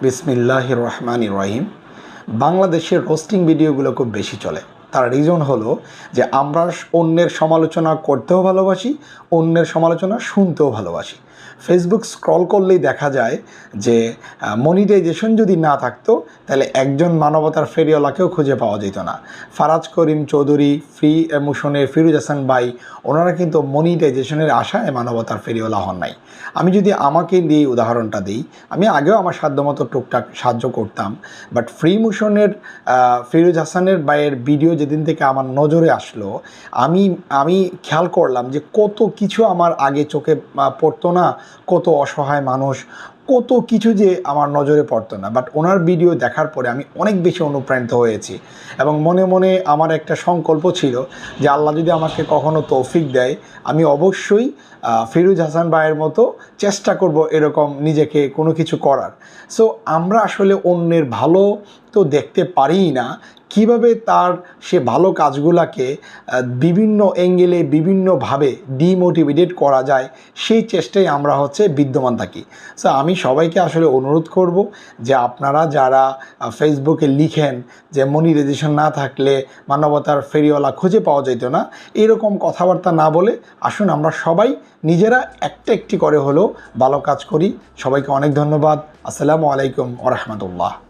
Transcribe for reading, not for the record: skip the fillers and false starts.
বিসমিল্লাহির রহমানির রহিম। বাংলাদেশের রোস্টিং ভিডিওগুলো খুব বেশি চলে। তার রিজন হলো যে আমরা অন্যের সমালোচনা করতেও ভালোবাসি, অন্যের সমালোচনা শুনতেও ভালোবাসি। ফেসবুক স্ক্রল করলেই দেখা যায় যে মনিটাইজেশন যদি না থাকতো তাহলে একজন মানবতার ফেরিওয়ালাকেও খুঁজে পাওয়া যেত না। ফারাজ করিম চৌধুরী, ফ্রি ইমোশনের ফিরোজ হাসান ভাই, ওনারা কিন্তু মনিটাইজেশনের আশায় মানবতার ফেরিওয়ালা হন নাই। আমি যদি আমাকে দিয়ে উদাহরণটা দিই, আমি আগেও আমার সাধ্যমতো টুকটাক সাহায্য করতাম, বাট ফ্রি ইমোশনের ফিরোজ হাসানের ভাইয়ের ভিডিও যেদিন থেকে আমার নজরে আসলো, আমি খেয়াল করলাম যে কত কিছু আমার আগে চোখে পড়তো না, কত অসহায় মানুষ, কত কিছু যে আমার নজরে পড়তো না। বাট ওনার ভিডিও দেখার পরে আমি অনেক বেশি অনুপ্রাণিত হয়েছি এবং মনে মনে আমার একটা সংকল্প ছিল যে আল্লাহ যদি আমাকে কখনো তৌফিক দেয়, আমি অবশ্যই ফিরোজ হাসান ভাইয়ের মতো চেষ্টা করব এরকম নিজেকে কোনো কিছু করার। সো আমরা আসলে অন্যের ভালো তো দেখতে পারিই না, কিভাবে তার সে ভালো কাজগুলোকে বিভিন্ন অ্যাঙ্গেলে বিভিন্নভাবে ডিমোটিভেটেড করা যায় সেই চেষ্টায় আমরা বিদ্যমান থাকি। সো আমি সবাইকে আসলে অনুরোধ করব যে আপনারা যারা ফেসবুকে লিখেন যে মনিটাইজেশন না থাকলে মানবতার ফেরিওয়ালা খুঁজে পাওয়া যেত না, এরকম কথাবার্তা না বলে আসুন আমরা সবাই নিজেরা একটি করে হলেও ভালো কাজ করি। সবাইকে অনেক ধন্যবাদ। আসসালামু আলাইকুম ওয়া রাহমাতুল্লাহ।